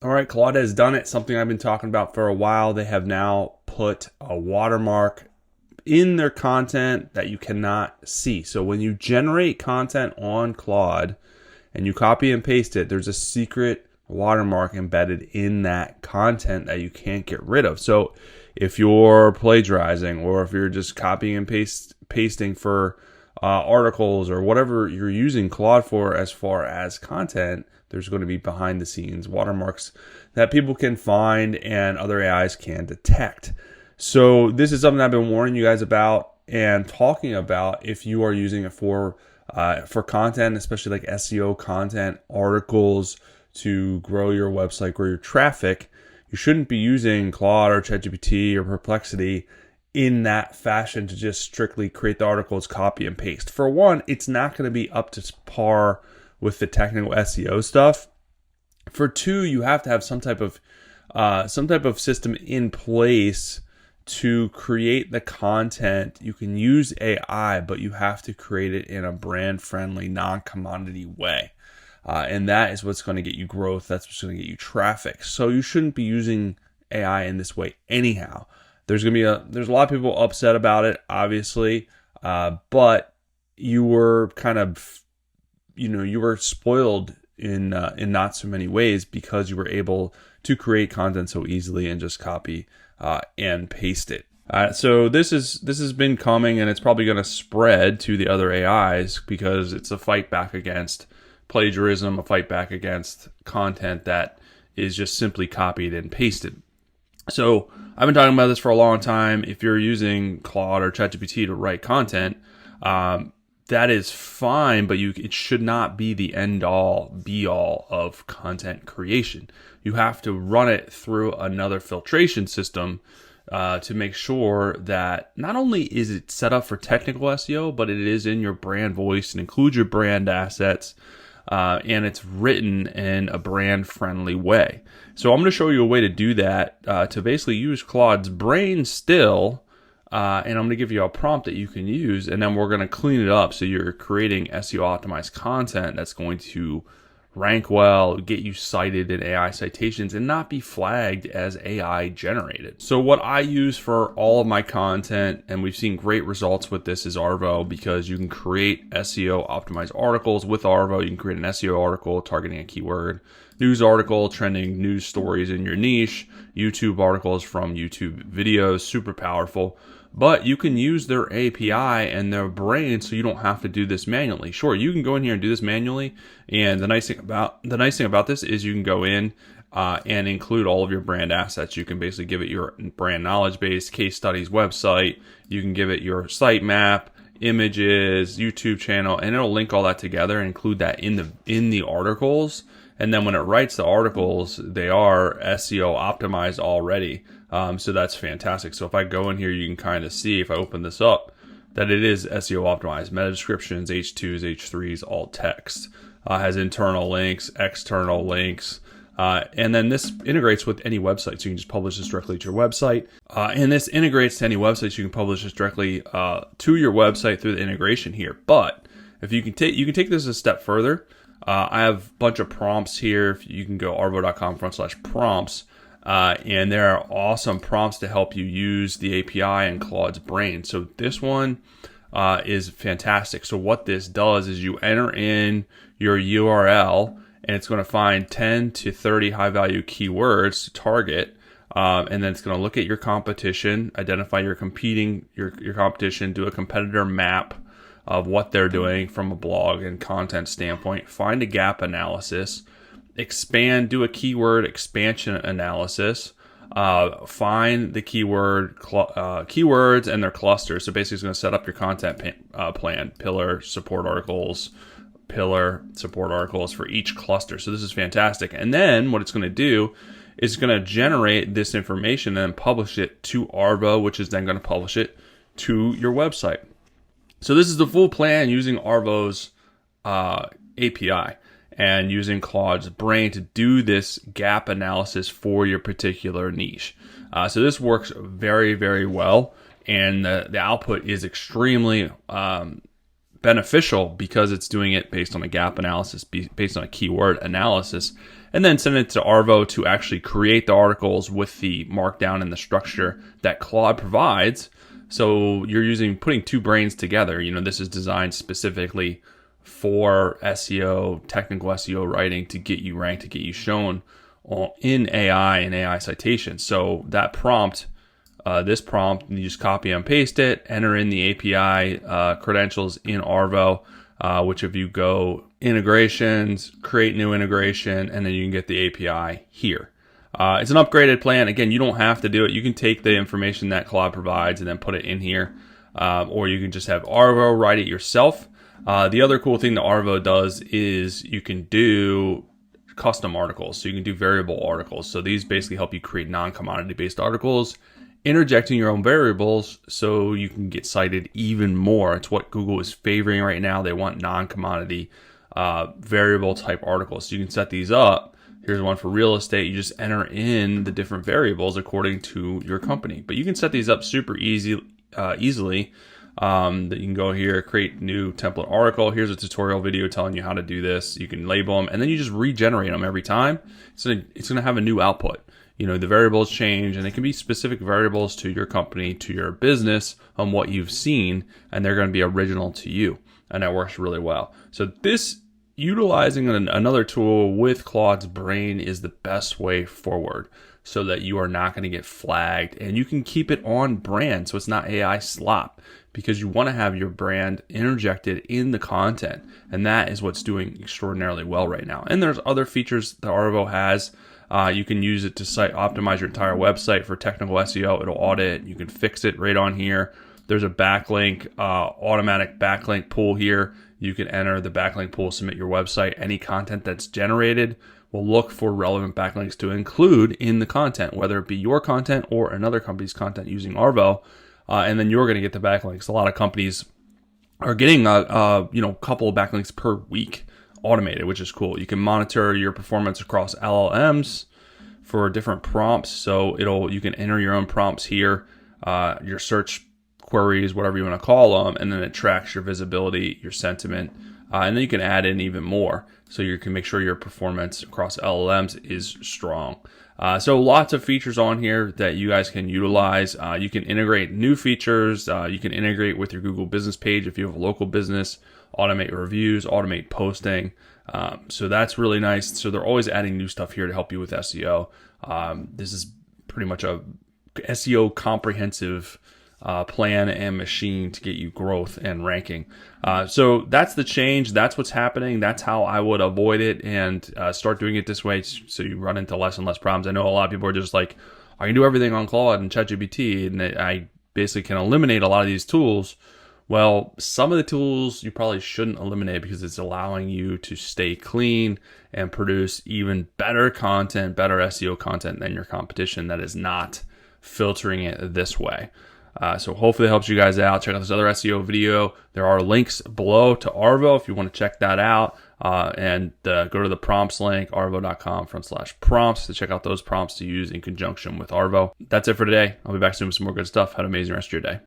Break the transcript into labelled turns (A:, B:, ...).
A: All right, Claude has done it, something I've been talking about for a while. They have now put a watermark in their content that you cannot see. So when you generate content on Claude and you copy and paste it, there's a secret watermark embedded in that content that you can't get rid of. So if you're plagiarizing, or if you're just copying and pasting for articles or whatever you're using Claude for as far as content, there's going to be behind the scenes watermarks that people can find and other AIs can detect. So this is something I've been warning you guys about and talking about. If you are using it for content, especially like SEO content, articles, to grow your website, grow your traffic, you shouldn't be using Claude or ChatGPT or Perplexity in that fashion to just strictly create the articles, copy and paste. For one, it's not going to be up to par with the technical SEO stuff. For two, you have to have some type of system in place to create the content. You can use AI, but you have to create it in a brand-friendly, non-commodity way. And that is what's going to get you growth. That's what's going to get you traffic. So you shouldn't be using AI in this way anyhow. There's a lot of people upset about it, obviously, but you were kind of, you were spoiled in not so many ways, because you were able to create content so easily and just copy and paste it. So this has been coming, and it's probably going to spread to the other AIs, because it's a fight back against plagiarism, a fight back against content that is just simply copied and pasted. So I've been talking about this for a long time. If you're using Claude or ChatGPT to write content, that is fine, but it should not be the end all be all of content creation. You have to run it through another filtration system to make sure that not only is it set up for technical SEO, but it is in your brand voice and includes your brand assets. And it's written in a brand-friendly way. So I'm going to show you a way to do that, to basically use Claude's brain still, and I'm going to give you a prompt that you can use, and then we're going to clean it up so you're creating SEO-optimized content that's going to rank well, get you cited in AI citations, and not be flagged as AI generated. So what I use for all of my content, and we've seen great results with this, is Arvow, because you can create SEO optimized articles with Arvow. You can create an SEO article targeting a keyword, news article, trending news stories in your niche, YouTube articles from YouTube videos, super powerful. But you can use their API and their brain, so you don't have to do this manually. Sure, you can go in here and do this manually, and the nice thing about this is you can go in and include all of your brand assets. You can basically give it your brand knowledge base, case studies, website. You can give it your site map, images, YouTube channel, and it'll link all that together and include that in the articles. And then when it writes the articles, they are SEO optimized already. So that's fantastic. So if I go in here, you can kind of see, if I open this up, that it is SEO optimized. Meta descriptions, H2s, H3s, alt text. Has internal links, external links. And then this integrates with any website. So you can just publish this directly to your website. And this integrates to any website. So you can publish this directly to your website through the integration here. But if you can take this a step further. I have a bunch of prompts here. You can go arvow.com/prompts. And there are awesome prompts to help you use the API and Claude's brain. So this one is fantastic. So what this does is you enter in your URL, and it's going to find 10 to 30 high-value keywords to target. And then it's going to look at your competition, identify your competition, do a competitor map of what they're doing from a blog and content standpoint, find a gap analysis, do a keyword expansion analysis, find the keywords and their clusters. So basically it's going to set up your content plan, pillar support articles for each cluster. So this is fantastic. And then what it's going to do is going to generate this information and publish it to Arvow, which is then going to publish it to your website. So this is the full plan using Arvow's API and using Claude's brain to do this gap analysis for your particular niche. So this works very, very well, and the output is extremely beneficial because it's doing it based on a gap analysis, based on a keyword analysis. and then send it to Arvow to actually create the articles with the markdown and the structure that Claude provides. So you're putting two brains together. This is designed specifically for SEO, technical SEO writing, to get you ranked, to get you shown in AI and AI citations. So that prompt, this prompt, you just copy and paste it, enter in the API credentials in Arvow, which if you go integrations, create new integration, and then you can get the API here. It's an upgraded plan. Again, you don't have to do it. You can take the information that Claude provides and then put it in here, or you can just have Arvow write it yourself. The other cool thing that Arvow does is you can do custom articles. So you can do variable articles. So these basically help you create non-commodity based articles, interjecting your own variables so you can get cited even more. It's what Google is favoring right now. They want non-commodity variable type articles. So you can set these up. Here's one for real estate. You just enter in the different variables according to your company. But you can set these up super easily. That you can go here, create new template article. Here's a tutorial video telling you how to do this. You can label them, and then you just regenerate them every time. So it's going to have a new output. The variables change, and it can be specific variables to your company, to your business, on what you've seen, and they're going to be original to you, and that works really well. So this, utilizing another tool with Claude's brain, is the best way forward, so that you are not going to get flagged, and you can keep it on brand, so it's not AI slop, because you want to have your brand interjected in the content, and that is what's doing extraordinarily well right now. And there's other features that Arvow has. You can use it to optimize your entire website for technical SEO. It'll audit. You can fix it right on here. There's a backlink, automatic backlink pool here. You can enter the backlink pool, submit your website. Any content that's generated will look for relevant backlinks to include in the content, whether it be your content or another company's content using Arvow. And then you're going to get the backlinks. A lot of companies are getting a couple of backlinks per week automated, which is cool. You can monitor your performance across LLMs for different prompts. So you can enter your own prompts here, your search queries, whatever you want to call them, and then it tracks your visibility, your sentiment, and then you can add in even more. So you can make sure your performance across LLMs is strong. So lots of features on here that you guys can utilize. You can integrate new features. You can integrate with your Google business page if you have a local business, automate reviews, automate posting. So that's really nice. So they're always adding new stuff here to help you with SEO. This is pretty much a SEO comprehensive plan and machine to get you growth and ranking. So that's the change. That's what's happening. That's how I would avoid it and start doing it this way, so you run into less and less problems. I know a lot of people are just like, I can do everything on Claude and ChatGPT, and I basically can eliminate a lot of these tools. Well, some of the tools you probably shouldn't eliminate, because it's allowing you to stay clean and produce even better content, better SEO content than your competition that is not filtering it this way. So hopefully it helps you guys out. Check out this other SEO video. There are links below to Arvow if you want to check that out. And go to the prompts link, arvow.com/prompts, to check out those prompts to use in conjunction with Arvow. That's it for today. I'll be back soon with some more good stuff. Have an amazing rest of your day.